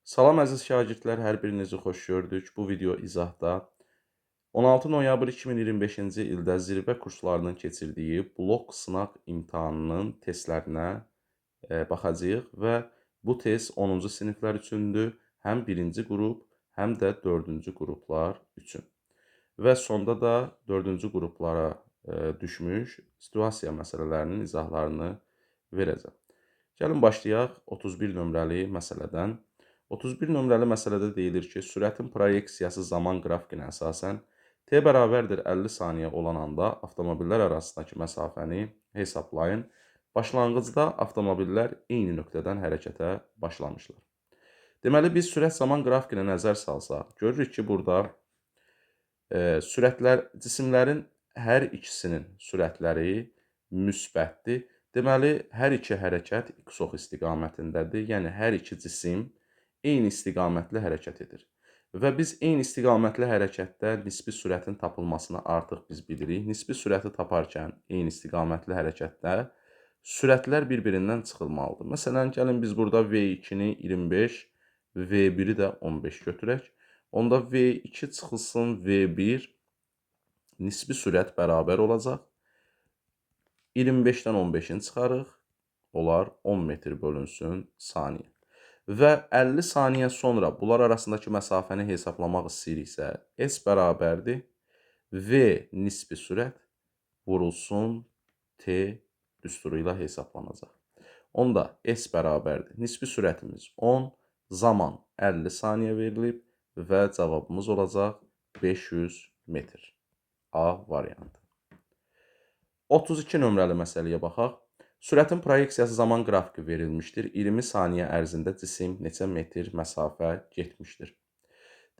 Salam əziz şagirdlər, hər birinizi xoş gördük. Bu video izahda 16 noyabr 2025-ci ildə zirvə kurslarının keçirdiyi blok sınaq imtahanının testlərinə baxacağıq və bu test 10-cu siniflər üçündür, həm 1-ci qrup, həm də 4-cü qruplar üçün. Və sonda da 4-cü qruplara düşmüş situasiya məsələlərinin izahlarını verəcəm. Gəlin başlayaq 31 nömrəli məsələdən. 31 nömrəli məsələdə deyilir ki, sürətin proyeksiyası zaman qrafikinə əsasən t bərabərdir 50 saniyə olan anda avtomobillər arasındakı məsafəni hesablayın. Başlanğıcda avtomobillər eyni nöqtədən hərəkətə başlamışlar. Deməli, biz sürət zaman qrafikinə nəzər salsaq, görürük ki, burada cisimlərin hər ikisinin sürətləri müsbətdir. Deməli, hər iki hərəkət x istiqamətindədir. Yəni, hər iki cisim eyni istiqamətli hərəkət edir. Və biz eyni istiqamətli hərəkətdə nisbi sürətin tapılmasını artıq biz bilirik. Nisbi sürəti taparkən eyni istiqamətli hərəkətdə sürətlər bir-birindən çıxılmalıdır. Məsələn, gəlin biz burada V2-ni 25, V1-i də 15 götürək. Onda V2 çıxılsın V1 nisbi sürət bərabər olacaq. 25-dən 15-ini çıxarıq, olar 10 metr bölünsün saniyə. Və 50 saniyə sonra bunlar arasındakı məsafəni hesablamaq istəyiriksə, S bərabərdir. V nisbi sürət vurulsun T düsturu ilə hesablanacaq. Onda S bərabərdir. Nisbi sürətimiz 10, zaman 50 saniyə verilib və cavabımız olacaq 500 metr. A variantı. 32 nömrəli məsələyə baxaq. Sürətin proyeksiyası zaman qrafiki verilmişdir. 20 saniyə ərzində cisim neçə metr məsafə getmişdir.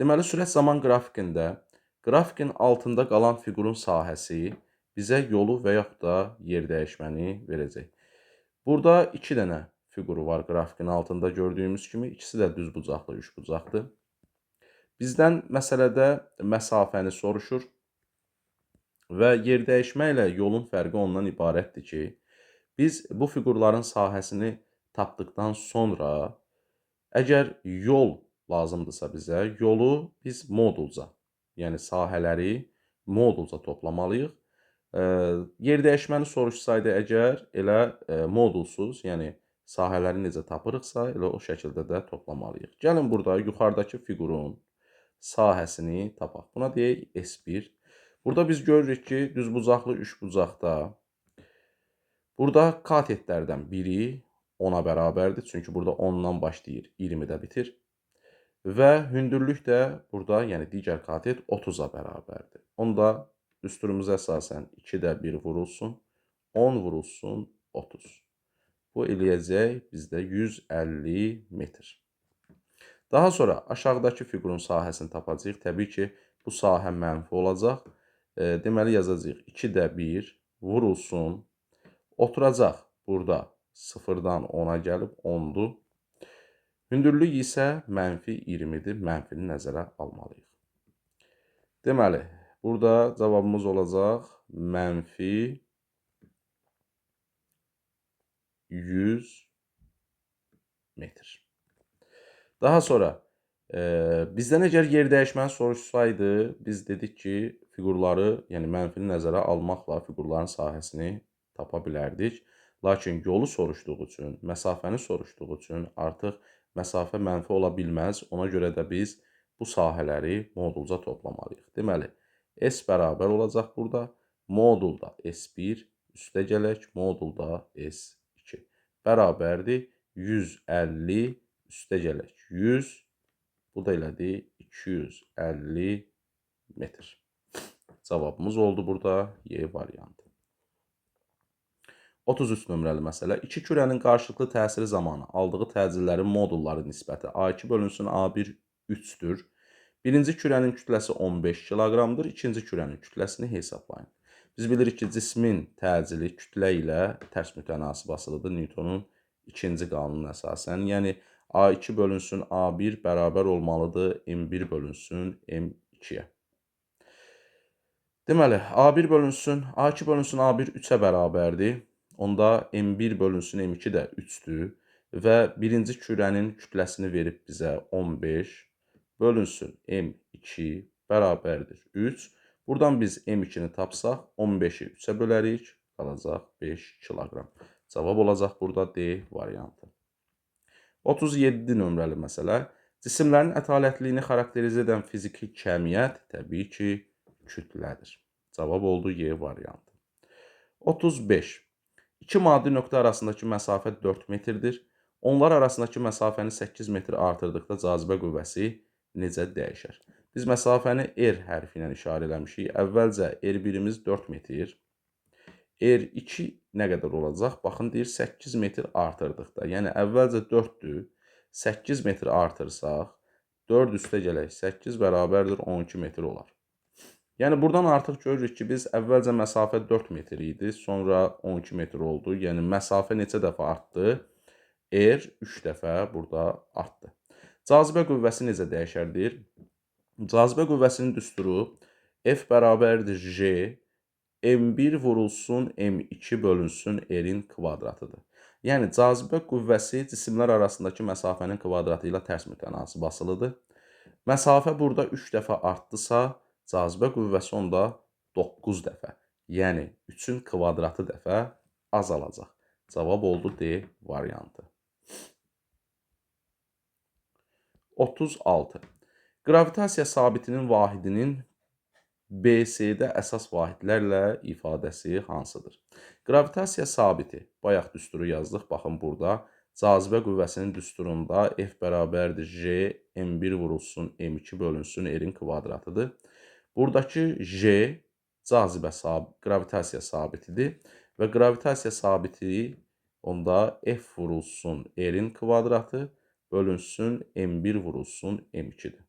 Deməli, sürət zaman qrafikində qrafikin altında qalan fiqurun sahəsi bizə yolu və yaxud da yer dəyişməni verəcək. Burada 2 dənə fiquru var qrafikin altında gördüyümüz kimi. İkisi də düzbucaqlı, üçbucaqdır. Bizdən məsələdə məsafəni soruşur və yer dəyişmə ilə yolun fərqi ondan ibarətdir ki, biz bu fiqurların sahəsini tapdıqdan sonra əgər yol lazımdırsa bizə, yolu biz modulca, yəni sahələri modulca toplamalıyıq. Yer dəyişməni soruşsaydı əgər elə modulsuz, yəni sahələri necə tapırıqsa, elə o şəkildə də toplamalıyıq. Gəlin burada yuxarıdakı fiqurun sahəsini tapaq. Buna deyək S1. Burada biz görürük ki, düzbucaqlı üçbucaqda burada katetlərdən biri 10-a bərabərdir. Çünki burada 10-dan başlayır, 20-də bitir. Və hündürlük də burada, yəni digər katet 30-a bərabərdir. Onda düsturumuza əsasən 2-də 1 vurulsun, 10 vurulsun 30. Bu eləyəcək bizdə 150 metr. Daha sonra aşağıdakı fiqurun sahəsini tapacağıq. Təbii ki, bu sahə mənfi olacaq. Deməli, yazacağıq 2-də 1 vurulsun. Oturacaq burada 0-dan 10-a gəlib 10-dur. Hündürlük isə mənfi 20-dir. Mənfini nəzərə almalıyıq. Deməli, burada cavabımız olacaq mənfi 100 metr. Daha sonra bizdən əgər yer dəyişməni soruşsaydı, biz dedik ki, fiqurları, yəni mənfini nəzərə almaqla fiqurların sahəsini tapa bilərdik. Lakin yolu soruşduğu üçün, məsafəni soruşduğu üçün artıq məsafə mənfi ola bilməz. Ona görə də biz bu sahələri modulca toplamalıyıq. Deməli, S bərabər olacaq burada. Modulda S1 üstə gələk, modulda S2 bərabərdir 150 üstə gələk 100, bu da elədir 250 metr. Cavabımız oldu burada Y variantı. 33 nömrəli məsələ. İki kürənin qarşılıqlı təsiri zamanı aldığı təcillərin modulları nisbəti A2 bölünsün A1 3-dür. Birinci kürənin kütləsi 15 kiloqramdır. İkinci kürənin kütləsini hesablayın. Biz bilirik ki, cismin təcili kütlə ilə tərs mütənasib asılıdır Newtonun ikinci qanununa əsasən. Yəni, A2 bölünsün A1 bərabər olmalıdır M1 bölünsün M2-yə. Deməli, A2 bölünsün A1 3-ə bərabərdir. Onda M1 bölünsün M2 də 3-dür. və birinci kürənin kütləsini verib bizə 15 bölünsün M2 bərabərdir 3. Buradan biz M2-ni tapsaq 15-i 3-ə bölərik, qalacaq 5 kiloqram. Cavab olacaq burada D variantı. 37 nömrəli məsələ. Cisimlərin ətalətliyini xarakterizə edən fiziki kəmiyyət təbii ki, kütlədir. Cavab oldu Y variantı. 35. İki maddi nöqtə arasındakı məsafə 4 metrdir. Onlar arasındakı məsafəni 8 metr artırdıqda cazibə qüvvəsi necə dəyişər? Biz məsafəni R hərfi ilə işarə eləmişik. Əvvəlcə R1-imiz 4 metr. R2 nə qədər olacaq? Baxın, deyir 8 metr artırdıqda. Yəni, əvvəlcə 4-dür. 8 metr artırsaq, 4 üstə gələk 8 bərabərdir 12 metr olar. Yəni, buradan artıq görürük ki, biz əvvəlcə məsafə 4 metr idi, sonra 12 metr oldu. Yəni, məsafə neçə dəfə artdı? R 3 dəfə burada artdı. Cazibə qüvvəsi necə dəyişərdir? Cazibə qüvvəsinin düsturu F bərabərdir J, M1 vurulsun M2 bölünsün R-in kvadratıdır. Yəni, cazibə qüvvəsi cisimlər arasındakı məsafənin kvadratı ilə tərs mütənasib asılıdır. Məsafə burada 3 dəfə artdısa, cazibə qüvvəsi onda 9 dəfə, yəni 3-ün kvadratı dəfə azalacaq. Cavab oldu D variantı. 36. Qravitasiya sabitinin vahidinin BC-də əsas vahidlərlə ifadəsi hansıdır? Qravitasiya sabiti, bayaq düsturu yazdıq, baxın burada. Cazibə qüvvəsinin düsturunda F bərabərdir J, M1 vurulsun M2 bölünsün R-in kvadratıdır. Buradakı J qravitasiya sabitidir və qravitasiya sabiti onda F vurulsun R-in kvadratı bölünsün M1 vurulsun M2-dir.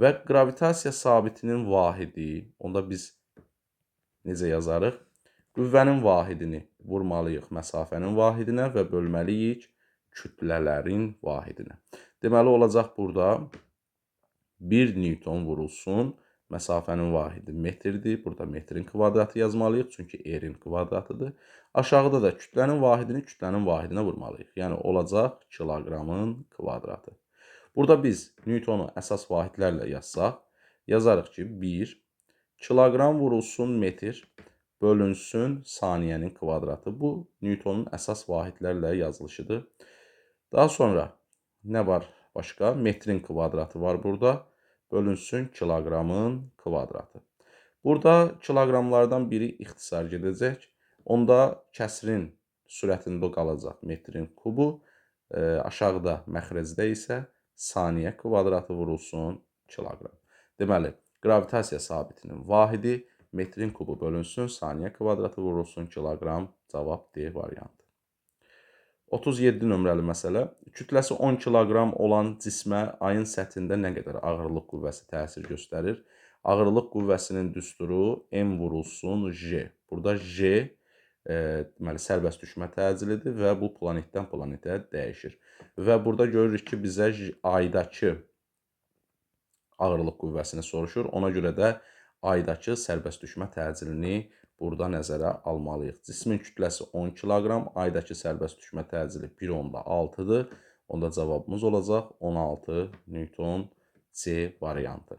Və qravitasiya sabitinin vahidi, onda biz necə yazarıq? Qüvvənin vahidini vurmalıyıq məsafənin vahidinə və bölməliyik kütlələrin vahidinə. Deməli, olacaq burada 1 Newton vurulsun, məsafənin vahidi metrdir. Burada metrin kvadratı yazmalıyıq, çünki R-in kvadratıdır. Aşağıda da kütlənin vahidini kütlənin vahidinə vurmalıyıq. Yəni, olacaq kiloqramın kvadratı. Burada biz Newtonu əsas vahidlərlə yazsaq, yazarıq ki, 1 kiloqram vurulsun metr bölünsün saniyənin kvadratı. Bu, Newtonun əsas vahidlərlə yazılışıdır. Daha sonra nə var başqa? Metrin kvadratı var burada. Bölünsün kiloqramın kvadratı. Burada kiloqramlardan biri ixtisar gedəcək. Onda kəsrin sürətində qalacaq metrin kubu. Aşağıda məxrəcdə isə saniyə kvadratı vurulsun kiloqram. Deməli, qravitasiya sabitinin vahidi metrin kubu bölünsün saniyə kvadratı vurulsun kiloqram. Cavab D variantı. 37 nömrəli məsələ. Kütləsi 10 kiloqram olan cismə ayın səthində nə qədər ağırlıq qüvvəsi təsir göstərir? Ağırlıq qüvvəsinin düsturu M vurulsun J. Burada J deməli, sərbəst düşmə təcilidir və bu planetdən planetə dəyişir. Və burada görürük ki, bizə aydakı ağırlıq qüvvəsini soruşur. Ona görə də aydakı sərbəst düşmə təcilini burada nəzərə almalıyıq. Cismin kütləsi 10 kiloqram, aydakı sərbəst düşmə təcili 1/6-dır. Onda cavabımız olacaq 16 Newton C variantı.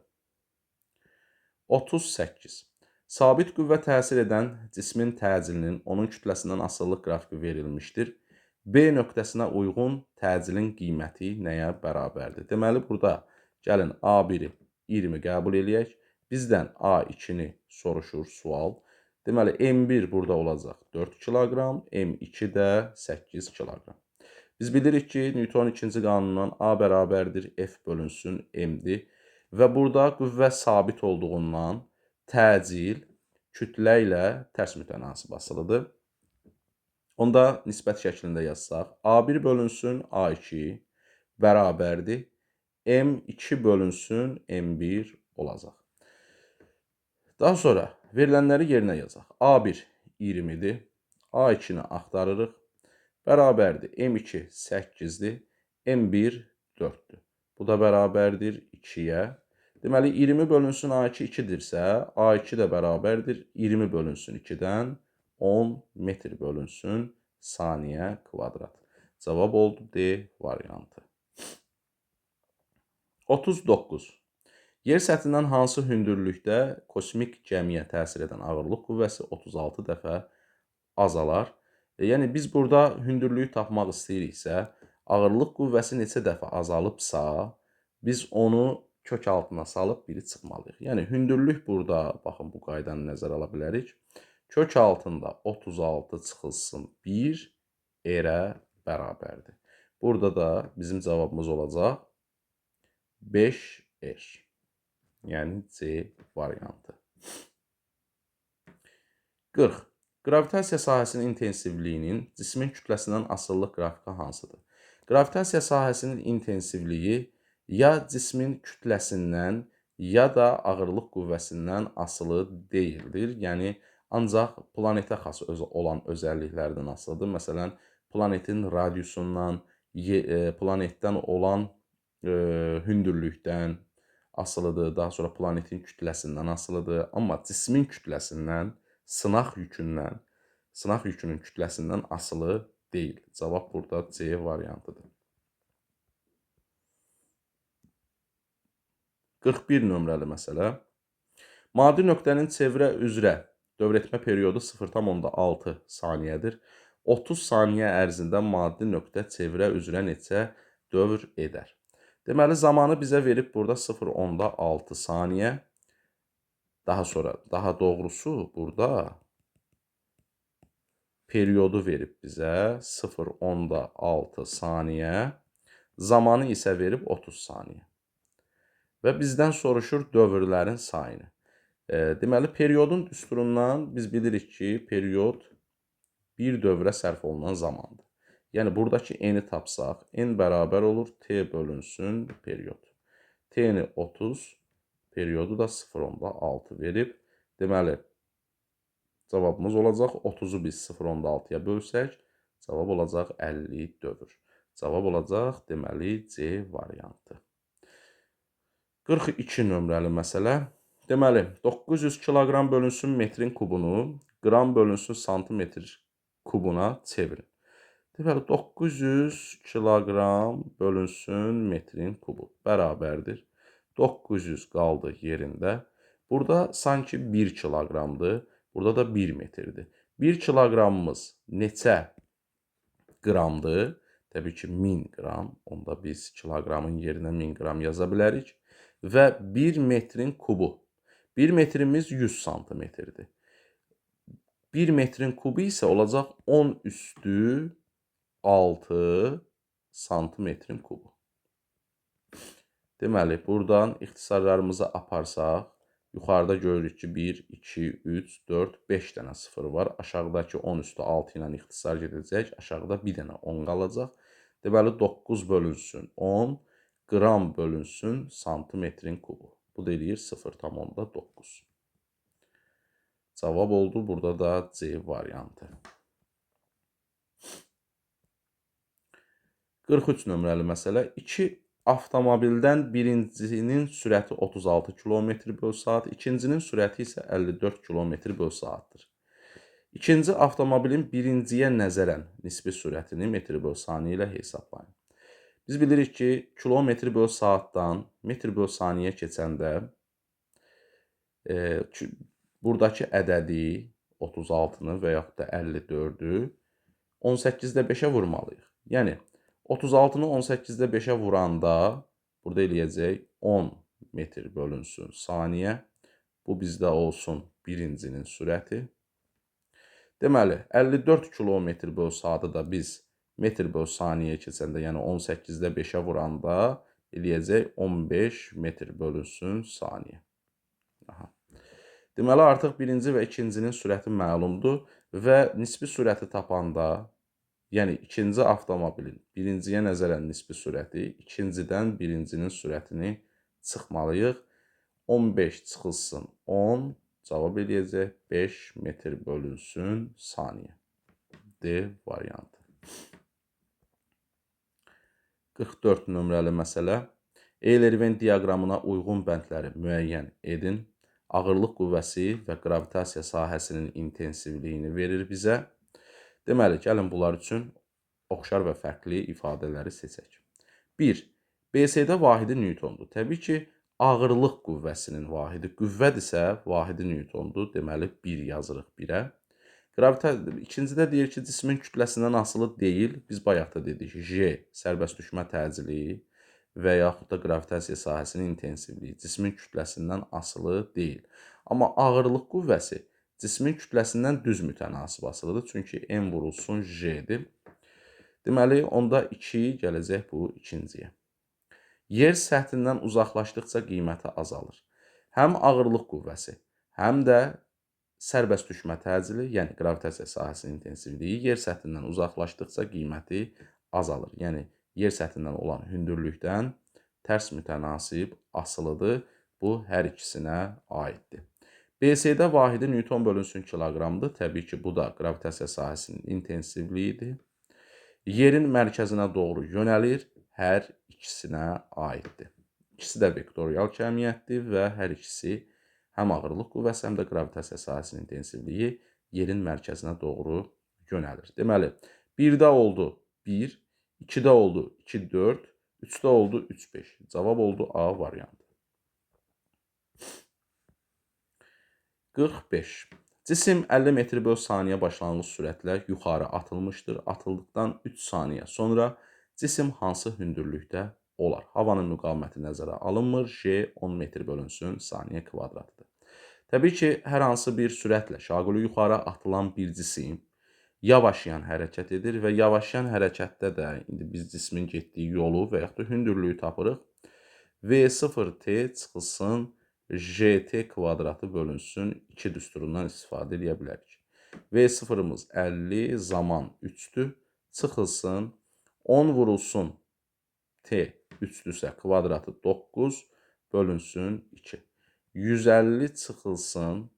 38. Sabit qüvvə təsir edən cismin təcilinin onun kütləsindən asılılıq qrafiki verilmişdir. B nöqtəsinə uyğun təcilin qiyməti nəyə bərabərdir? Deməli, burada gəlin A1-i 20 qəbul eləyək. Bizdən A2-ni soruşur sual. Deməli, M1 burada olacaq 4 kiloqram, M2 də 8 kiloqram. Biz bilirik ki, Newton ikinci qanunundan A bərabərdir F bölünsün M-dir. Və burada qüvvə sabit olduğundan təcil kütlə ilə tərs mütənasib asılıdır. Onda nisbət şəklində yazsaq, A1 bölünsün A2 bərabərdir M2 bölünsün M1 olacaq. Daha sonra verilənləri yerinə yazaq. A1 20-dir, A2-ni axtarırıq, bərabərdir M2 8-dir, M1 4-dür. Bu da bərabərdir 2-yə. Deməli, 20 bölünsün A2 2-dirsə, A2 də bərabərdir 20 bölünsün 2-dən 10 metr bölünsün saniyə kvadrat. Cavab oldu D variantı. 39. Yer səthindən hansı hündürlükdə kosmik cəmiyə təsir edən ağırlıq qüvvəsi 36 dəfə azalar? Yəni biz burada hündürlüyü tapmaq istəyiriksə, ağırlıq qüvvəsi neçə dəfə azalıbsa, biz onu kök altına salıb biri çıxmalıyıq. Yəni hündürlük burada, baxın bu qaydanı nəzərə ala bilərik. Kök altında 36 çıxılsın 1 R-ə bərabərdir. Burada da bizim cavabımız olacaq 5R. Yəni C variantı. 40. Qravitasiya sahəsinin intensivliyinin cismin kütləsindən asılılıq qrafiki hansıdır? Qravitasiya sahəsinin intensivliyi ya cismin kütləsindən, ya da ağırlıq qüvvəsindən asılı deyildir. Yəni, ancaq planetə xas olan özəlliklərdən asılıdır. Məsələn, planetin radiusundan, planetdən olan hündürlükdən asılıdır, daha sonra planetin kütləsindən asılıdır. Amma cismin kütləsindən, sınaq yükünün kütləsindən asılı deyil. Cavab burada C variantıdır. 41 nömrəli məsələ. Maddi nöqtənin çevrə üzrə dövrətmə periodu 0,6 saniyədir. 30 saniyə ərzində maddi nöqtə çevrə üzrə neçə dövr edər? Deməli, zamanı bizə verib burada 0,6 saniyə. Daha doğrusu burada periodu verib bizə 0,6 saniyə. Zamanı isə verib 30 saniyə. Və bizdən soruşur dövrlərin sayını. Deməli, periodun düsturundan biz bilirik ki, period bir dövrə sərf olunan zamandır. Yəni, buradakı n-i tapsaq, n bərabər olur t bölünsün period. T-ni 30, periodu da 0,6 verib. Deməli, cavabımız olacaq 30-u biz 0,6-ya bölsək, cavab olacaq 50 dövr. Cavab olacaq, deməli, C variantı. 42 nömrəli məsələ. Deməli, 900 kiloqram bölünsün metrin kubunu, qram bölünsün santimetr kubuna çevirin. Deməli, 900 kiloqram bölünsün metrin kubu bərabərdir. 900 qaldı yerində. Burada sanki 1 kiloqramdır, burada da 1 metrdir. 1 kiloqramımız neçə qramdır? Təbii ki, 1000 qram. Onda biz kiloqramın yerinə 1000 qram yaza bilərik. Və 1 metrin kubu. 1 metrimiz 100 santimetrdir. 1 metrin kubu isə olacaq 10 üstü 6 santimetrin kubu. Deməli, buradan ixtisarlarımızı aparsaq, yuxarıda görürük ki, 1, 2, 3, 4, 5 dənə sıfır var. Aşağıdakı 10 üstü 6 ilə ixtisar gedəcək. Aşağıda bir dənə 10 qalacaq. Deməli, 9 bölünsün 10, qram bölünsün santimetrin kubu. Bu da eləyir 0,9. Cavab oldu. Burada da C variantı. 43 nömrəli məsələ. 2 avtomobildən birincinin sürəti 36 km/saat, ikincinin sürəti isə 54 km/saatdır. İkinci avtomobilin birinciyə nəzərən nisbi sürətini metr/saniyə ilə hesablayın. Biz bilirik ki, km/saatdan metr/saniyə keçəndə buradakı ədədi 36-nı və yaxud da 54-ü 18-də 5-ə vurmalıyıq. Yəni, 36-nı 18-də 5-ə vuranda burada eləyəcək 10 metr bölünsün saniyə. Bu bizdə olsun birincinin sürəti. Deməli, 54 km/saatı da biz metr/saniyəyə keçəndə, yəni 18-də 5-ə vuranda eləyəcək 15 metr bölünsün saniyə. Deməli, artıq birinci və ikincinin sürəti məlumdur və nisbi sürəti tapanda, yəni ikinci avtomobilin birinciyə nəzərən nisbi sürəti, ikincidən birincinin sürətini çıxmalıyıq. 15 çıxılsın 10, cavab eləyəcək 5 metr bölünsün saniyə. D variantı. 44 nömrəli məsələ. Eylerven diaqramına uyğun bəndləri müəyyən edin. Ağırlıq qüvvəsi və qravitasiya sahəsinin intensivliyini verir bizə. Deməli, gəlin bunlar üçün oxşar və fərqli ifadələri seçək. 1. BSD vahidi Newtondur. Təbii ki, ağırlıq qüvvəsinin vahidi qüvvədirsə, vahidi Newtondur. Deməli, 1 yazırıq 1-ə. İkincidə deyir ki, cismin kütləsindən asılı deyil. Biz bayaq da dedik, J sərbəst düşmə təcili və yaxud da qravitasiya sahəsinin intensivliyi cismin kütləsindən asılı deyil. Amma ağırlıq qüvvəsi cismin kütləsindən düz mütənasib asılıdır. Çünki M vurulsun J-dir. Deməli, onda 2 gələcək bu ikinciyə. Yer səthindən uzaqlaşdıqca qiyməti azalır. Həm ağırlıq qüvvəsi, həm də sərbəst düşmə təcili, yəni qravitasiya sahəsinin intensivliyi yer səthindən uzaqlaşdıqca qiyməti azalır. Yəni, yer səthindən olan hündürlükdən tərs mütənasib asılıdır. Bu, hər ikisinə aiddir. BSD vahidi Newton bölünsün kiloqramdır. Təbii ki, bu da qravitasiya sahəsinin intensivliyidir. Yerin mərkəzinə doğru yönəlir, hər ikisinə aiddir. İkisi də vektorial kəmiyyətdir və hər ikisi həm ağırlıq qüvvəsi, həm də qravitasiya sahəsinin intensivliyi yerin mərkəzinə doğru yönəlir. Deməli, 1-də oldu 1, 2-də oldu 2, 4, 3-də oldu 3, 5. Cavab oldu A variantı. 45. Cisim 50 metr/saniyə başlanğıc sürətlə yuxarı atılmışdır. Atıldıqdan 3 saniyə sonra cisim hansı hündürlükdə olar? Havanın müqaviməti nəzərə alınmır. J 10 metr/saniyə kvadratıdır. Təbii ki, hər hansı bir sürətlə şaquli yuxarı atılan bir cisim yavaşayan hərəkət edir və yavaşayan hərəkətdə də indi biz cismin getdiyi yolu və yaxud da hündürlüyü tapırıq. V0T çıxılsın JT kvadratı bölünsün 2 düsturundan istifadə edə bilərik. V0-ımız 50, zaman 3-dür. Çıxılsın 10 vurulsun T 3-dürsə kvadratı 9 bölünsün 2. 150 çıxılsın,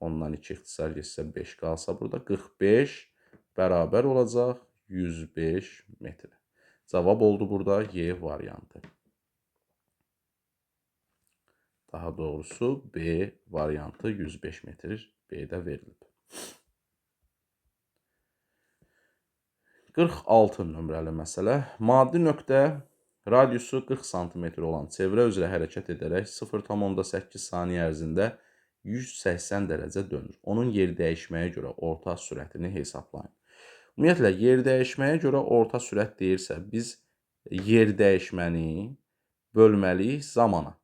ondan 2 ixtisar geçsə 5 qalsa burada 45 bərabər olacaq 105 metr. Cavab oldu burada Y variantı. Daha doğrusu B variantı 105 metr B-də verilib. 46 nömrəli məsələ. Maddi nöqtə radiusu 40 sm olan çevrə üzrə hərəkət edərək 0,8 saniyə ərzində 180 dərəcə dönür. Onun yer dəyişməyə görə orta sürətini hesablayın. Ümumiyyətlə, yer dəyişməyə görə orta sürət deyirsə, biz yer dəyişməni bölməliyik zamana.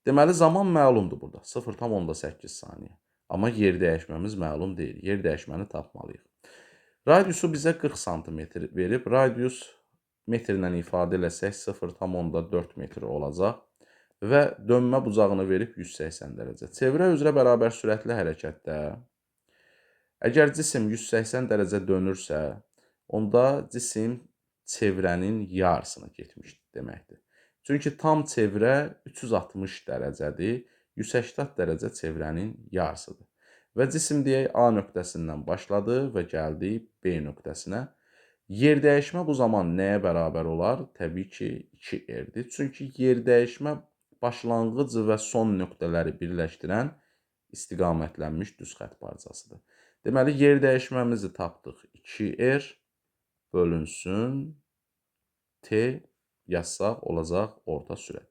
Deməli, zaman məlumdur burada, 0,8 saniyə. Amma yer dəyişməmiz məlum deyil. Yer dəyişməni tapmalıyıq. Radiusu bizə 40 sm verib. Radius metrlə ifadə eləsək 0,4 metr olacaq və dönmə bucağını verib 180 dərəcə. Çevrə üzrə bərabər sürətli hərəkətdə əgər cisim 180 dərəcə dönürsə, onda cisim çevrənin yarısını getmişdir deməkdir. Çünki tam çevrə 360 dərəcədir, 180 dərəcə çevrənin yarısıdır. Və cisim deyək A nöqtəsindən başladı və gəldi B nöqtəsinə. Yer dəyişmə bu zaman nəyə bərabər olar? Təbii ki, 2R-dir. Çünki yer dəyişmə başlanğıc və son nöqtələri birləşdirən istiqamətlənmiş düz xətt parçasıdır. Deməli, yer dəyişməmizi tapdıq. 2R bölünsün T yazsaq olacaq orta sürət.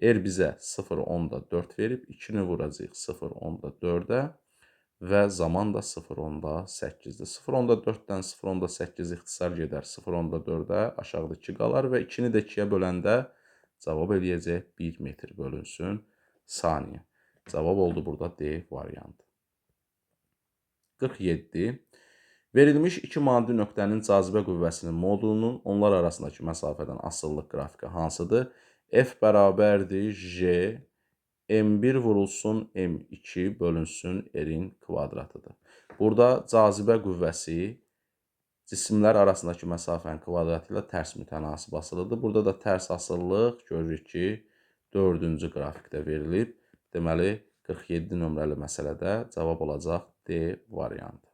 R bizə 0,4 verib, 2-ni vuracaq 0,4-ə və zaman da 0,8-dir. 0,4-dən 0,8 ixtisar gedər 0,4-ə, aşağıda 2 qalar və 2-ni də 2-yə böləndə cavab eləyəcək 1 metr bölünsün saniyə. Cavab oldu burada D variantı. 47. Verilmiş iki maddi nöqtənin cazibə qüvvəsinin modulunun onlar arasındakı məsafədən asılılıq qrafiki hansıdır? F bərabərdir J, M1 vurulsun M2 bölünsün R-in kvadratıdır. Burada cazibə qüvvəsi cisimlər arasındakı məsafənin kvadratı ilə tərs mütənasib asılıdır. Burada da tərs asıllıq görürük ki, 4-cü qrafikdə verilib. Deməli, 47 nömrəli məsələdə cavab olacaq D variantı.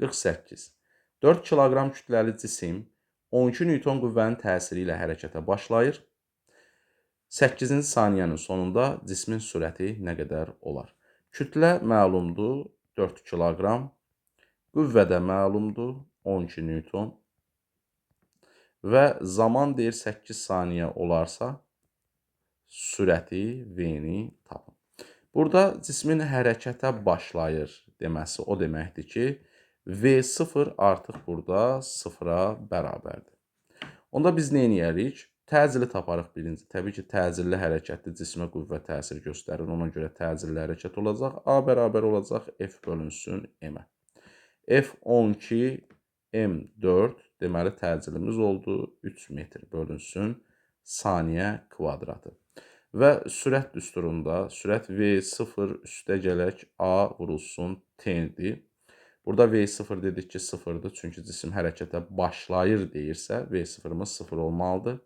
48. 4 kiloqram kütləli cisim 12 Newton qüvvənin təsiri ilə hərəkətə başlayır. 8-ci saniyənin sonunda cismin sürəti nə qədər olar? Kütlə məlumdur, 4 kiloqram. Qüvvə də məlumdur, 12 Newton. Və zaman deyir 8 saniyə olarsa, sürəti V-ni tapın. Burada cismin hərəkətə başlayır deməsi o deməkdir ki, V0 artıq burada 0-a bərabərdir. Onda biz nə edərik? Təcili taparıq birinci. Təbii ki, təcilli hərəkətli cismə qüvvə təsir göstərir. Ona görə təcilli hərəkət olacaq. A bərabər olacaq F bölünsün M-ə. F12 M4 deməli təcilimiz oldu. 3 metr bölünsün saniyə kvadratı. Və sürət düsturunda sürət V0 üstə gələk A vurulsun T-dir. Burada V0 dedik ki, 0-dır. Çünki cisim hərəkətə başlayır deyirsə, V0-ımız 0 olmalıdır.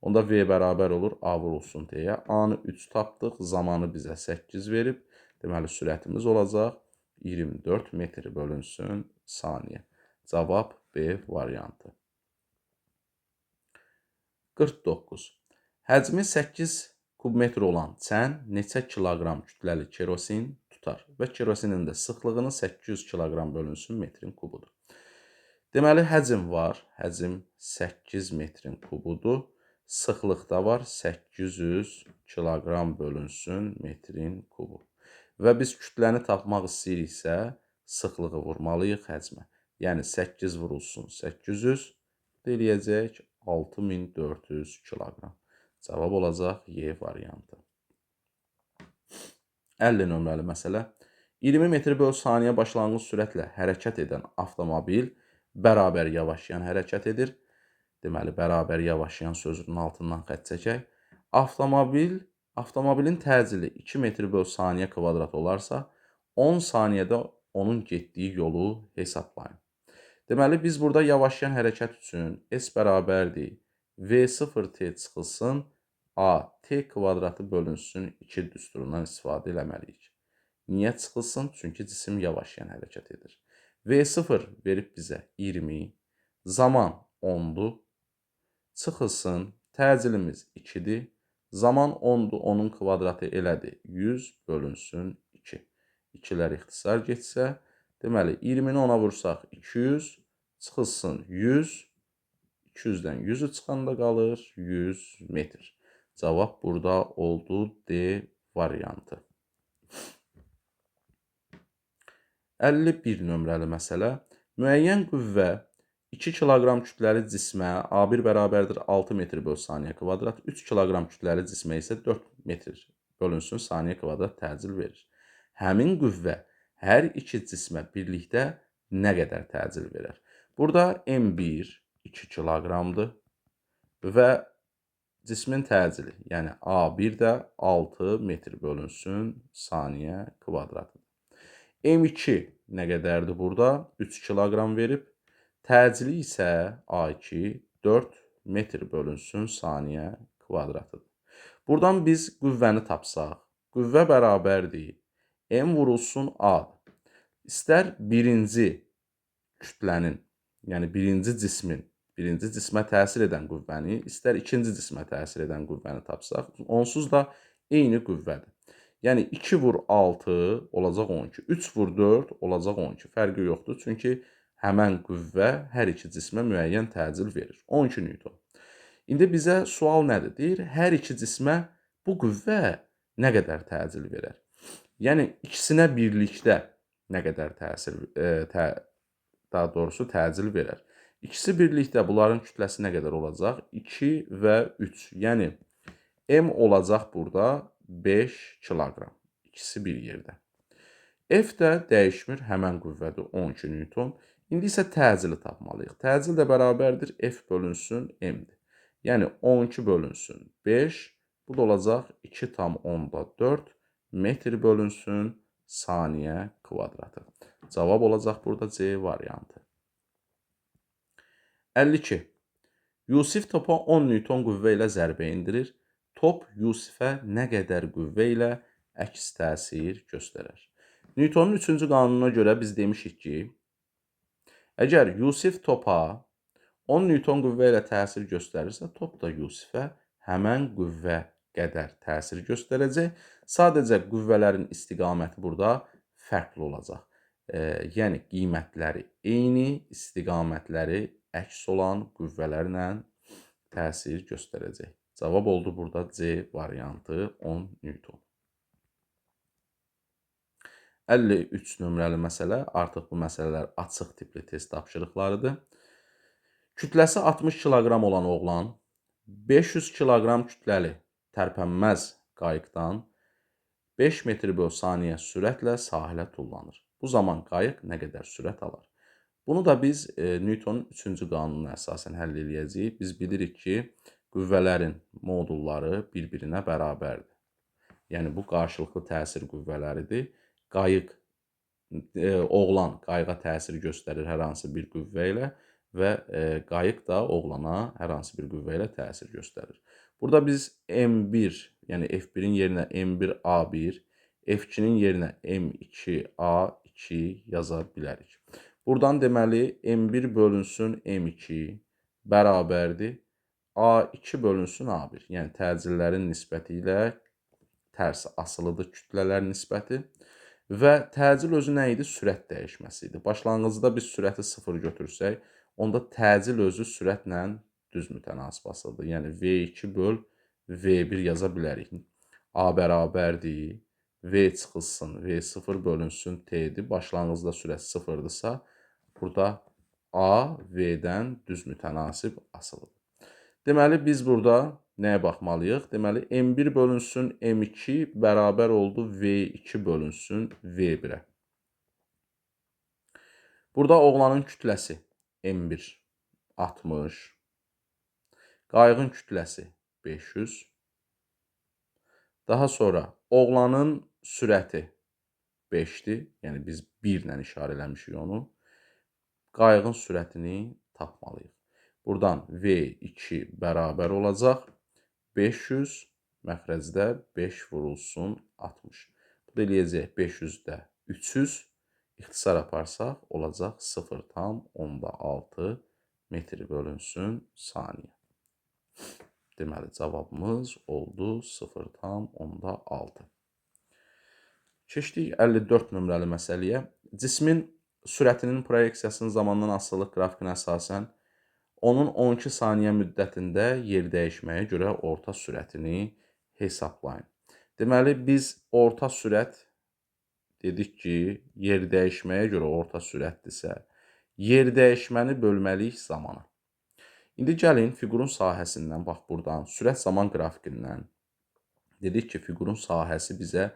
Onda V bərabər olur A vurulsun T-yə. A-nı 3 tapdıq, zamanı bizə 8 verib. Deməli, sürətimiz olacaq 24 metr bölünsün saniyə. Cavab B variantı. 49. Həcmi 8 kubmetr olan çən neçə kiloqram kütləli kerosin tutar və kerosinin də sıxlığını 800 kiloqram bölünsün metrin kubudur. Deməli, həcm var. Həcm 8 metrin kubudur. Sıxlıq da var. 800 kiloqram bölünsün metrin kubu. Və biz kütləni tapmaq istəyiriksə, sıxlığı vurmalıyıq həcmə. Yəni, 8 vurulsun 800 eləyəcək 6400 kiloqram. Cavab olacaq Y variantı. 50 nömrəli məsələ. 20 metr böl saniyə başlanğıc sürətlə hərəkət edən avtomobil bərabər yavaşlayan hərəkət edir. Deməli, bərabər yavaşlayan sözünün altından xətt çəkək. Avtomobilin təcili 2 metr böl saniyə kvadrat olarsa, 10 saniyədə onun getdiyi yolu hesablayın. Deməli, biz burada yavaşlayan hərəkət üçün S bərabərdir. V0T çıxılsın, A T kvadratı bölünsün 2 düsturundan istifadə eləməliyik. Niyə çıxılsın? Çünki cisim yavaşlayan hərəkət edir. V0 verib bizə 20, zaman 10-dur. Çıxılsın, təcilimiz 2-dir. Zaman 10-dur, onun kvadratı elədir 100 bölünsün 2. 2-lər ixtisar getsə, deməli 20-ni ona vursaq 200, çıxılsın 100, 200-dən 100-ü çıxanda qalır 100 metr. Cavab burada oldu D variantı. 51 nömrəli məsələ. Müəyyən qüvvə 2 kiloqram kütləli cismə A1 bərabərdir 6 metr böl saniyə kvadrat, 3 kiloqram kütləli cismə isə 4 metr bölünsün saniyə kvadrat təcil verir. Həmin qüvvə hər iki cismə birlikdə nə qədər təcil verər? Burada M1 2 kiloqramdır və cismin təcili, yəni A1 də 6 metr bölünsün saniyə kvadratıdır. M2 nə qədərdir burada? 3 kiloqram verib. Təcili isə A2 4 metr bölünsün saniyə kvadratıdır. Buradan biz qüvvəni tapsaq, qüvvə bərabərdir. M vurulsun A-dır. İstər birinci kütlənin, yəni birinci cismə təsir edən qüvvəni, istər ikinci cismə təsir edən qüvvəni tapsaq, onsuz da eyni qüvvədir. Yəni 2 vur 6 olacaq 12, 3 vur 4 olacaq 12. Fərqi yoxdur, çünki həmən qüvvə hər iki cismə müəyyən təcil verir. 12 Newton. İndi bizə sual nədir? Deyir, hər iki cismə bu qüvvə nə qədər təcil verər? Yəni ikisinə birlikdə nə qədər təcil verər? İkisi birlikdə bunların kütləsi nə qədər olacaq? 2 və 3. Yəni M olacaq burada 5 kiloqram. İkisi bir yerdə. F də dəyişmir, həmən qüvvədir 12 Newton. İndi isə təcili tapmalıyıq. Təcil də bərabərdir F bölünsün M-dir. Yəni 12 bölünsün 5, bu da olacaq 2,4 metr bölünsün saniyə kvadratı. Cavab olacaq burada C variantı. 52. Yusif topa 10 Newton qüvvə ilə zərbə endirir. Top Yusifə nə qədər qüvvə ilə əks təsir göstərər? Newtonun 3-cü qanununa görə biz demişik ki, əgər Yusif topa 10 Newton qüvvə ilə təsir göstərirsə, top da Yusifə həmən qüvvə qədər təsir göstərəcək. Sadəcə qüvvələrin istiqaməti burada fərqli olacaq. Yəni qiymətləri eyni, istiqamətləri əks olan qüvvələrlə təsir göstərəcək. Cavab oldu burada C variantı 10 Newton. 53 nömrəli məsələ, artıq bu məsələlər açıq tipli test tapşırıqlarıdır. Kütləsi 60 kiloqram olan oğlan 500 kiloqram kütləli tərpənməz qayıqdan 5 metr/saniyə sürətlə sahilə tullanır. Bu zaman qayıq nə qədər sürət alır? Bunu da biz Newtonun 3-cü qanununa əsasən həll eləyəcəyik. Biz bilirik ki, qüvvələrin modulları bir-birinə bərabərdir. Yəni bu qarşılıqlı təsir qüvvələridir. Oğlan qayığa təsir göstərir hər hansı bir qüvvə ilə və qayıq da oğlana hər hansı bir qüvvə ilə təsir göstərir. Burada biz M1, yəni F1-in yerinə M1A1, F2-nin yerinə M2A2 yaza bilərik. Buradan deməli M1 bölünsün M2 bərabərdir A2 bölünsün A1. Yəni təcillərin nisbəti ilə tərs asılıdır kütlələr nisbəti və təcil özü nə idi? Sürət dəyişməsi idi. Başlanğıcda biz sürəti 0 götürsək, onda təcil özü sürətlə düz mütənasib asılıdır. Yəni V2 böl V1 yaza bilərik. A bərabərdir, V çıxılsın, V0 bölünsün T'dir. Başlanğıcda sürət 0-dırsa, burada A V-dən düz mütənasib asılıdır. Deməli, biz burada nəyə baxmalıyıq? Deməli, M1 bölünsün M2 bərabər oldu V2 bölünsün V1-ə. Burada oğlanın kütləsi M1 60, qayığın kütləsi 500. Daha sonra oğlanın sürəti 5-dir. Yəni biz 1 ilə işarə eləmişik onu. Qayığın sürətini tapmalıyıq. Buradan V2 bərabər olacaq 500, məxrəcdə 5 vurulsun 60. Bu da eləyəcək 500-də 300, ixtisar aparsaq olacaq 0,6 metr bölünsün saniyə. Deməli, cavabımız oldu 0,6. Keçdik 54 nömrəli məsələyə. Cismin sürətinin proyeksiyasının zamandan asılılıq qrafikinə əsasən onun 12 saniyə müddətində yer dəyişməyə görə orta sürətini hesablayın. Deməli, biz orta sürət dedik ki, yer dəyişməyə görə orta sürətdirsə, yer dəyişməni bölməliyik zamana. İndi gəlin fiqurun sahəsindən, bax buradan, sürət zaman qrafikindən dedik ki, fiqurun sahəsi bizə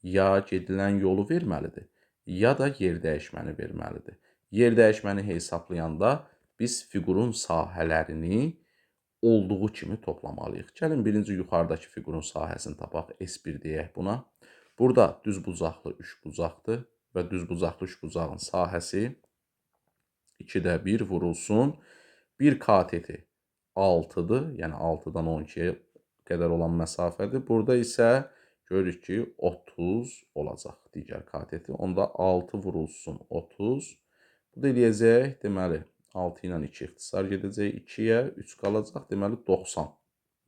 ya gedilən yolu verməlidir, ya da yer dəyişməni verməlidir. Yer dəyişməni hesablayanda biz fiqurun sahələrini olduğu kimi toplamalıyıq. Gəlin birinci yuxarıdakı fiqurun sahəsini tapaq. S1 deyək buna. Burada düzbucaqlı üçbucaqdır və düzbucaqlı üçbucağın sahəsi 2-də 1 vurulsun. Bir kateti 6-dır. Yəni 6-dan 12-yə qədər olan məsafədir. Burada isə görürük ki, 30 olacaq digər kateti. Onda 6 vurulsun 30. Bu da eləyəcək, deməli, 6 ilə 2 ixtisar gedəcək, 2-yə 3 qalacaq, deməli 90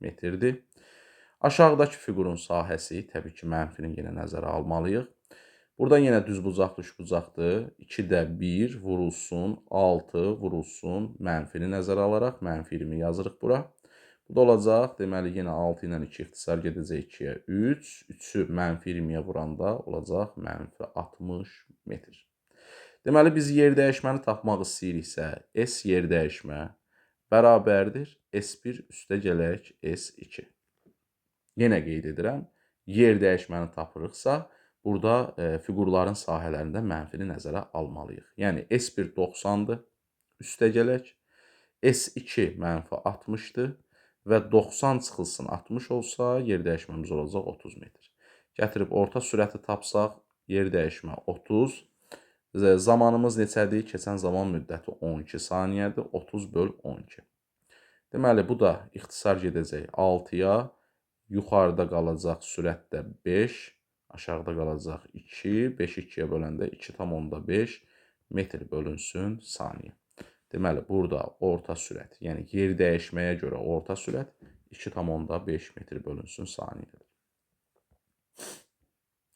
metrdir. Aşağıdakı fiqurun sahəsi, təbii ki, mənfini yenə nəzərə almalıyıq. Burada yenə düzbucaqlı üçbucaqdır. 2-də 1 vurulsun, 6 vurulsun, mənfini nəzərə alaraq mənfi 20 yazırıq bura. Bu da olacaq, deməli yenə 6 ilə 2 ixtisar gedəcək 2-yə 3. 3-ü mənfi 20-yə vuranda olacaq mənfi 60 metr. Deməli, biz yer dəyişməni tapmaq istəyiriksə, S yer dəyişmə bərabərdir S1 üstə gələk S2. Yenə qeyd edirəm, yer dəyişməni tapırıqsa, burada fiqurların sahələrində mənfini nəzərə almalıyıq. Yəni, S1 90-dır, üstə gələk, S2 mənfi 60-dır və 90 çıxılsın 60 olsa, yer dəyişməmiz olacaq 30 metr. Gətirib orta sürəti tapsaq, yer dəyişmə 30. Zamanımız neçədir? Keçən zaman müddəti 12 saniyədir. 30 böl 12. Deməli, bu da ixtisar gedəcək 6-ya. Yuxarıda qalacaq sürətdə 5. Aşağıda qalacaq 2. 5-i 2-yə böləndə 2,5 metr bölünsün saniyə. Deməli, burada orta sürət, yəni yer dəyişməyə görə orta sürət 2,5 metr bölünsün saniyədir.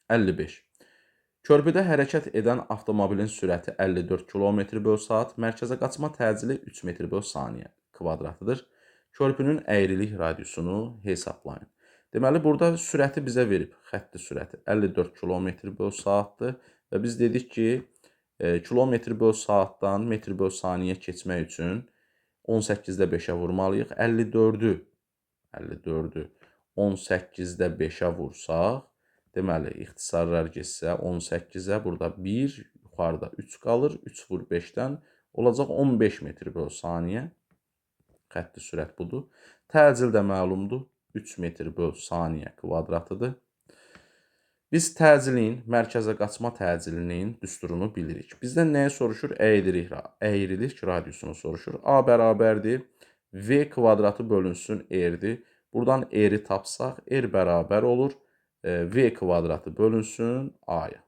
55. Körpüdə hərəkət edən avtomobilin sürəti 54 km/saat, mərkəzə qaçma təcili 3 metr/saniyə kvadratıdır. Körpünün əyrilik radiusunu hesablayın. Deməli, burada sürəti bizə verib, xətti sürəti 54 km/saatdır və biz dedik ki, km/saatdan metr/saniyə keçmək üçün 18-də 5-ə vurmalıyıq. 54-ü 18-də 5-ə vursaq, deməli, ixtisarlar getsə 18-ə, burada 1, yuxarıda 3 qalır. 3 vur 5-dən olacaq 15 metr/saniyə. Xətti sürət budur. Təcil də məlumdur. 3 metr/saniyə kvadratıdır. Biz təcilin, mərkəzə qaçma təcilinin düsturunu bilirik. Bizdən nəyi soruşur? Əyrilik radiusunu soruşur. A bərabərdir. V kvadratı bölünsün R-dir. Buradan R-i tapsaq, R bərabər olur. V kvadratı bölünsün A-ya.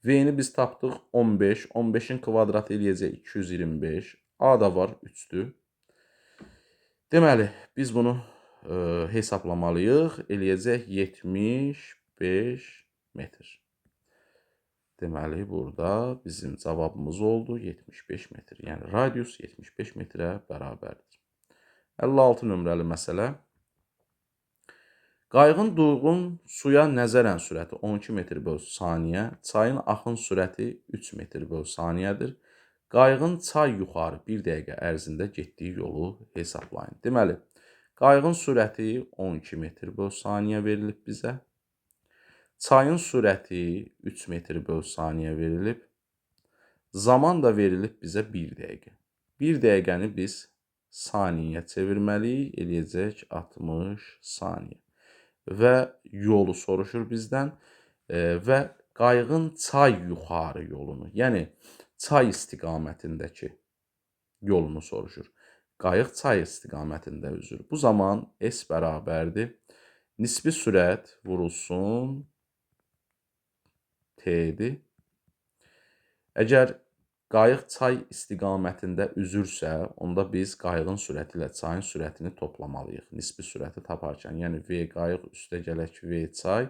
V-ni biz tapdıq 15. 15-in kvadratı eləyəcək 225. A da var 3-dür. Deməli, biz bunu hesaplamalıyıq. Eləyəcək 75 metr. Deməli, burada bizim cavabımız oldu 75 metr. Yəni, radius 75 metrə bərabərdir. 56 nömrəli məsələ. Qayığın durğun suya nəzərən sürəti 12 metr/saniyə, çayın axın sürəti 3 metr/saniyədir. Qayığın çay yuxarı 1 dəqiqə ərzində getdiyi yolu hesablayın. Deməli, qayığın sürəti 12 metr/saniyə verilib bizə. Çayın sürəti 3 metr/saniyə verilib. Zaman da verilib bizə 1 dəqiqə. 1 dəqiqəni biz saniyəyə çevirməliyik. Eləyəcək 60 saniyə. Və yolu soruşur bizdən və qayığın çay yuxarı yolunu, yəni çay istiqamətindəki yolunu soruşur. Qayıq çay istiqamətində üzür. Bu zaman S bərabərdir. Nisbi sürət vurulsun T-dir. Əgər qayıq çay istiqamətində üzürsə, onda biz qayığın sürəti ilə çayın sürətini toplamalıyıq. Nisbi sürəti taparkən, yəni V qayıq üstə gələk V çay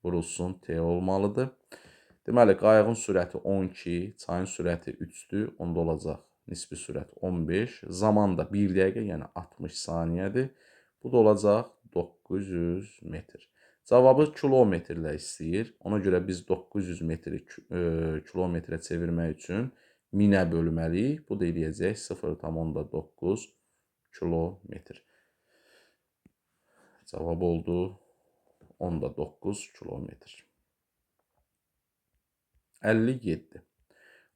vurulsun T olmalıdır. Deməli, qayığın sürəti 12, çayın sürəti 3-dür. Onda olacaq nisbi sürət 15. Zaman da 1 dəqiqə, yəni 60 saniyədir. Bu da olacaq 900 metr. Cavabı kilometrlə istəyir. Ona görə biz 900 metri kilometrə çevirmək üçün 1000-ə bölməliyik. Bu da eləyəcək 0,9 kilometr. Cavab oldu 10,9 kilometr. 57.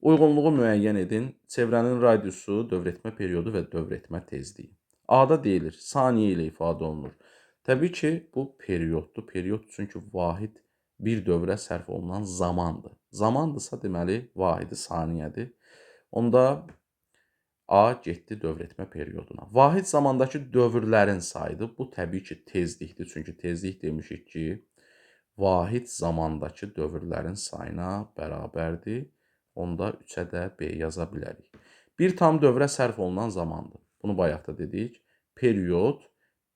Uyğunluğu müəyyən edin. Çevrənin radiusu, dövrətmə periodu və dövrətmə tezliyi. A-da deyilir, saniyə ilə ifadə olunur. Təbii ki, bu perioddur. Period çünki vahid bir dövrə sərf olunan zamandır. Zamandırsa, deməli, vahidi saniyədir. Onda A getdi dövrətmə perioduna. Vahid zamandakı dövrlərin sayıdır. Bu, təbii ki, tezlikdir. Çünki tezlik demişik ki, vahid zamandakı dövrlərin sayına bərabərdir. Onda 3-ə də B yaza bilərik. Bir tam dövrə sərf olunan zamandır. Bunu bayaq da dedik. Period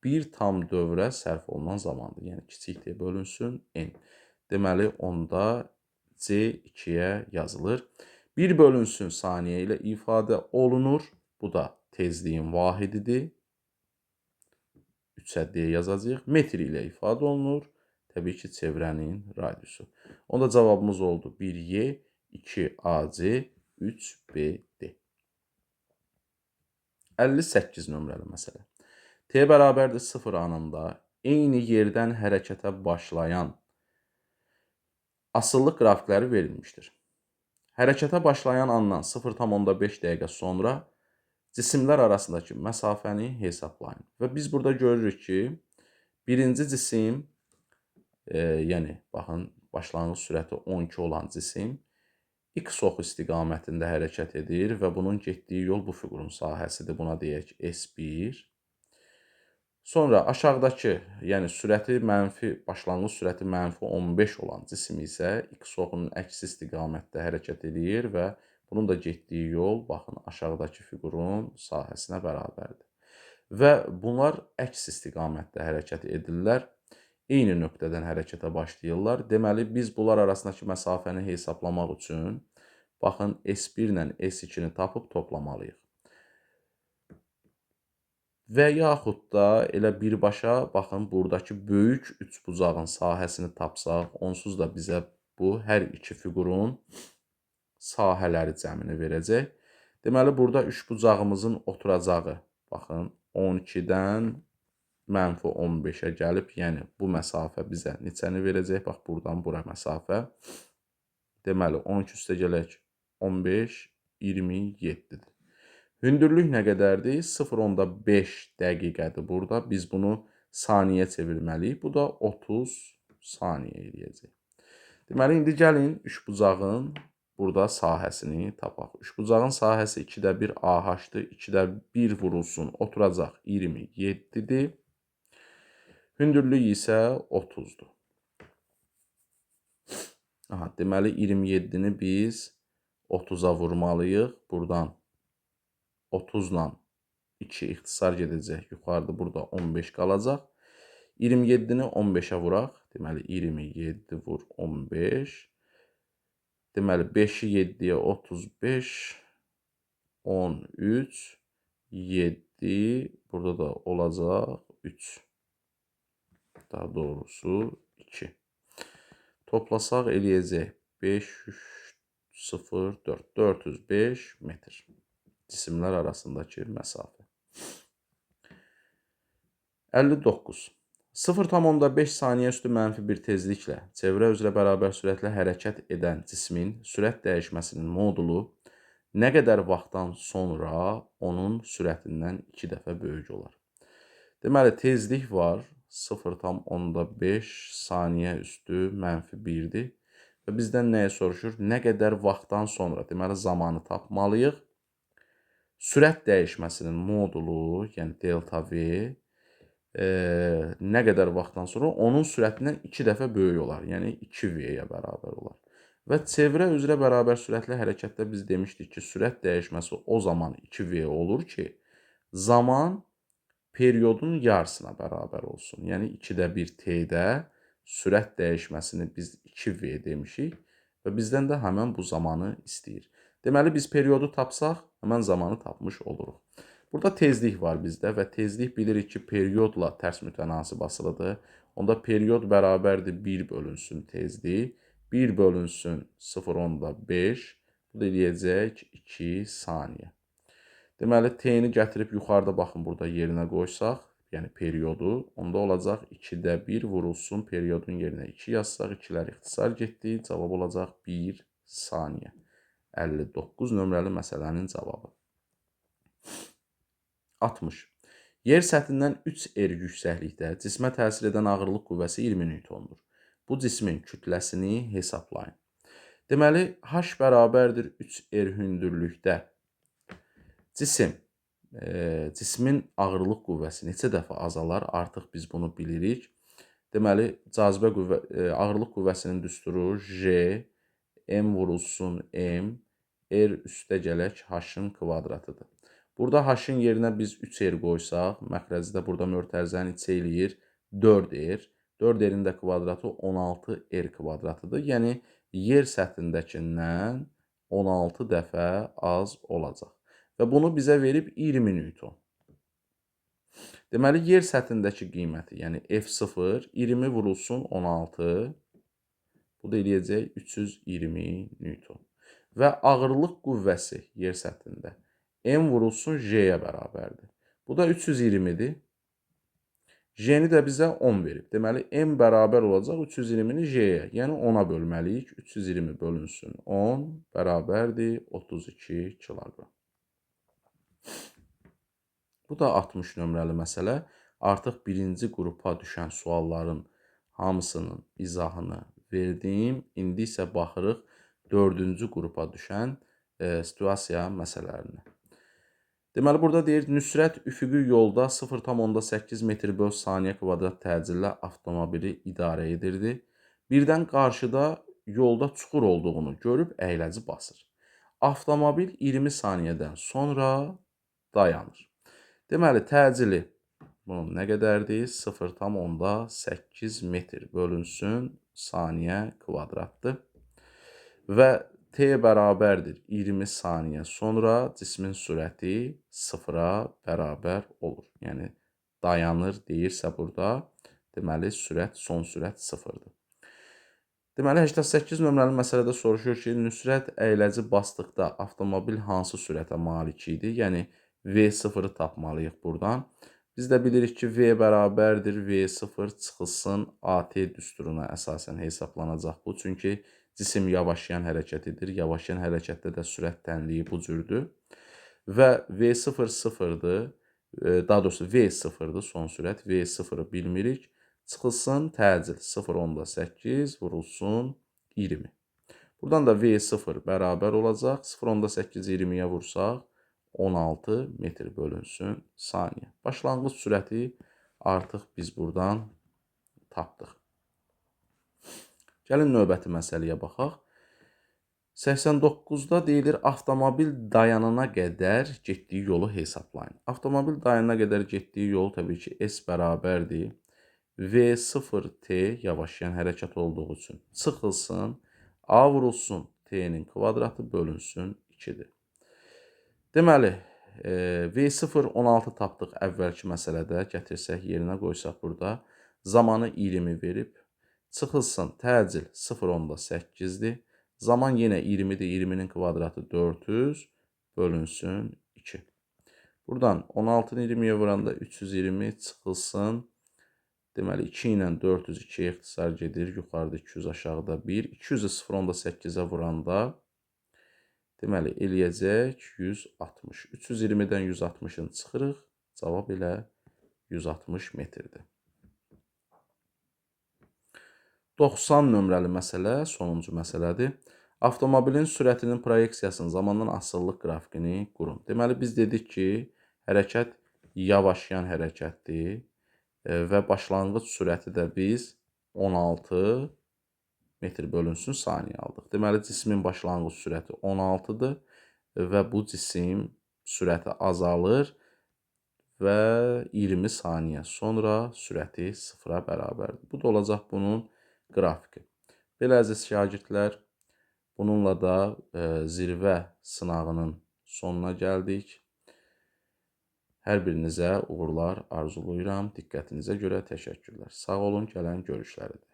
bir tam dövrə sərf olunan zamandır. Yəni, kiçik D bölünsün N. Deməli, onda C 2-yə yazılır. 1 bölünsün saniyə ilə ifadə olunur. Bu da tezliyin vahididir. 3-ə D yazacaq. Metr ilə ifadə olunur. Təbii ki, çevrənin radiusu. Onda cavabımız oldu 1Y, 2AC, 3BD. 58 nömrəli məsələ. T bərabərdir 0 anında eyni yerdən hərəkətə başlayan asıllıq qrafikləri verilmişdir. Hərəkətə başlayan andan 0,5 dəqiqə sonra cisimlər arasındakı məsafəni hesablayın. Və biz burada görürük ki, birinci cisim, yəni, baxın, başlanğıc sürəti 12 olan cisim X ox istiqamətində hərəkət edir və bunun getdiyi yol bu fiqurun sahəsidir. Buna deyək S1. Sonra aşağıdakı, yəni başlanğıc sürəti mənfi 15 olan cisim isə X oxunun əksi istiqamətdə hərəkət edir və bunun da getdiyi yol, baxın, aşağıdakı fiqurun sahəsinə bərabərdir. Və bunlar əks istiqamətdə hərəkət edirlər. eyni nöqtədən hərəkətə başlayırlar. Deməli, biz bunlar arasındakı məsafəni hesablamaq üçün, baxın, S1 ilə S2-ni tapıb toplamalıyıq. Və yaxud da elə birbaşa, baxın, buradakı böyük üçbucağın sahəsini tapsaq, onsuz da bizə bu hər iki fiqurun sahələri cəmini verəcək. Deməli, burada üçbucağımızın oturacağı, baxın, 12-dən -15-ə gəlib, yəni bu məsafə bizə neçəni verəcək? Bax, buradan bura məsafə. Deməli, 12 üstə gələk 15, 27-dir. Hündürlük nə qədərdir? 0,5 dəqiqədir burada. Biz bunu saniyə çevirməliyik. Bu da 30 saniyə eləyəcək. Deməli, indi gəlin üçbucağın burada sahəsini tapaq. Üçbucağın sahəsi 2də 1 AH-dır. 2də 1 vurulsun, oturacaq 27-dir. Hündürlük isə 30-dur. Deməli, 27-ni biz 30-a vurmalıyıq. Buradan 30-la 2 ixtisar gedəcək. Yuxarıda burada 15 qalacaq. 27-ni 15-ə vuraq. Deməli, 27 vur 15. Deməli, 5-i 7-yə 35, 13, 7, burada da olacaq 3. Daha doğrusu 2. Toplasaq eləyəcək 5, 0, 4, 405 metr. Cisimlər arasındakı məsafə. 59. 0,5 saniyə üstü mənfi bir tezliklə çevrə üzrə bərabər sürətlə hərəkət edən cismin sürət dəyişməsinin modulu nə qədər vaxtdan sonra onun sürətindən 2 dəfə böyük olar? Deməli, tezlik var 0,5 saniyə üstü mənfi 1-dir. Və bizdən nəyə soruşur? Nə qədər vaxtdan sonra, deməli, zamanı tapmalıyıq. Sürət dəyişməsinin modulu, yəni delta V, nə qədər vaxtdan sonra onun sürətindən 2 dəfə böyük olar, yəni 2V-yə bərabər olar. Və çevrə üzrə bərabər sürətli hərəkətdə biz demişdik ki, sürət dəyişməsi o zaman 2V olur ki, zaman periodun yarısına bərabər olsun. Yəni 2də 1 T-də sürət dəyişməsini biz 2V demişik və bizdən də həmən bu zamanı istəyir. Deməli, biz periodu tapsaq, həmən zamanı tapmış oluruq. Burada tezlik var bizdə və tezlik bilirik ki, periodla tərs mütənasib asılıdır. Onda period bərabərdir 1 bölünsün tezlik. 1 bölünsün 0,5. Bu da eləyəcək 2 saniyə. Deməli, T-ni gətirib yuxarıda baxın burada yerinə qoysaq, yəni periodu, onda olacaq 2də 1 vurulsun periodun yerinə 2 yazsaq, 2-lər ixtisar getdi, cavab olacaq 1 saniyə. 59 nömrəli məsələnin cavabı. 60. Yer səthindən 3 r yüksəklikdə cismə təsir edən ağırlıq qüvvəsi 20 Newtondur. Bu cismin kütləsini hesablayın. Deməli, H bərabərdir 3r hündürlükdə cismin ağırlıq qüvvəsi neçə dəfə azalar? Artıq biz bunu bilirik. Deməli, ağırlıq qüvvəsinin düsturu J, M vurulsun M, R üstə gələk H-ın kvadratıdır. Burada H-ın yerinə biz 3R qoysaq, məxrəcdə burada mötərizəni içə eləyir 4R. 4R-in də kvadratı 16R kvadratıdır. Yəni, yer səthindəkindən 16 dəfə az olacaq. Və bunu bizə verib 20 Newton. Deməli, yer səthindəki qiyməti, yəni F0, 20 vurulsun 16, bu da eləyəcək 320 Newton. Və ağırlıq qüvvəsi yer səthində M vurulsun J-yə bərabərdir. Bu da 320-dir. J-ni də bizə 10 verib. Deməli, M bərabər olacaq 320-ni J-yə, yəni 10-a bölməliyik. 320 bölünsün 10 bərabərdir 32 kiloqram. Bu da 60 nömrəli məsələ. Artıq birinci qrupa düşən sualların hamısının izahını verdim. İndi isə baxırıq 4-cü qrupa düşən situasiya məsələlərinə. Deməli, burada deyir, Nüsrət üfüqi yolda 0,8 metr böl saniyə kvadrat təcillə avtomobili idarə edirdi. Birdən qarşıda yolda çuxur olduğunu görüb əyləci basır. Avtomobil 20 saniyədən sonra dayanır. Deməli, təcili Bunun nə qədərdir? 0,8 metr bölünsün saniyə kvadratdır. Və t bərabərdir 20 saniyə sonra cismin sürəti 0-a bərabər olur. Yəni dayanır deyirsə burada, deməli son sürət 0-dır. Deməli 88 nömrəli məsələdə soruşur ki, Nüsrət əyləci basdıqda avtomobil hansı sürətə malik idi? Yəni V0-ı tapmalıyıq buradan. Biz də bilirik ki, V bərabərdir V0 çıxılsın AT düsturuna əsasən hesablanacaq bu. Çünki cisim yavaşlayan hərəkət edir. Yavaşlayan hərəkətdə də sürət tənliyi bu cürdür. Və V0 0-dır. Daha doğrusu V0-dır son sürət. V0-ı bilmirik. Çıxılsın təcil 0,8 vurulsun 20. Buradan da V0 bərabər olacaq. 0,8 20-yə vursaq 16 metr bölünsün saniyə. Başlanğıc sürəti artıq biz buradan tapdıq. Gəlin növbəti məsələyə baxaq. 89-da deyilir, avtomobil dayanana qədər getdiyi yolu hesablayın. Avtomobil dayanana qədər getdiyi yol təbii ki, S bərabərdir. V0T yavaşlayan hərəkət olduğu üçün çıxılsın, A vurulsun T-nin kvadratı bölünsün 2-dir. Deməli, V0 16 tapdıq əvvəlki məsələdə, gətirsək yerinə qoysaq burada. Zamanı 20 verib, çıxılsın təcil 0,8-dir. Zaman yenə 20-dir, 20-nin kvadratı 400 bölünsün 2. Buradan 16-nı 20-yə vuranda 320 çıxılsın. Deməli 2 ilə 400 2-yə ixtisar gedir. Yuxarıda 200, aşağıda 1. 200-ü 0,8-ə vuranda deməli eləyəcək 160. 320-dən 160-ını çıxırıq. Cavab elə 160 metrdir. 90 nömrəli məsələ sonuncu məsələdir. Avtomobilin sürətinin proyeksiyasının zamandan asılılıq qrafikini qurun. Deməli biz dedik ki, hərəkət yavaşlayan hərəkətdir. Və başlanğıc sürəti də biz 16 metr bölünsün saniyə aldıq. Deməli, cismin başlanğıc sürəti 16-dır və bu cisim sürəti azalır və 20 saniyə sonra sürəti 0-a bərabərdir. Bu da olacaq bunun qrafiki. Belə əziz şagirdlər, bununla da zirvə sınağının sonuna gəldik. Hər birinizə uğurlar arzulayıram. Diqqətinizə görə təşəkkürlər. Sağ olun, gələn görüşləridir.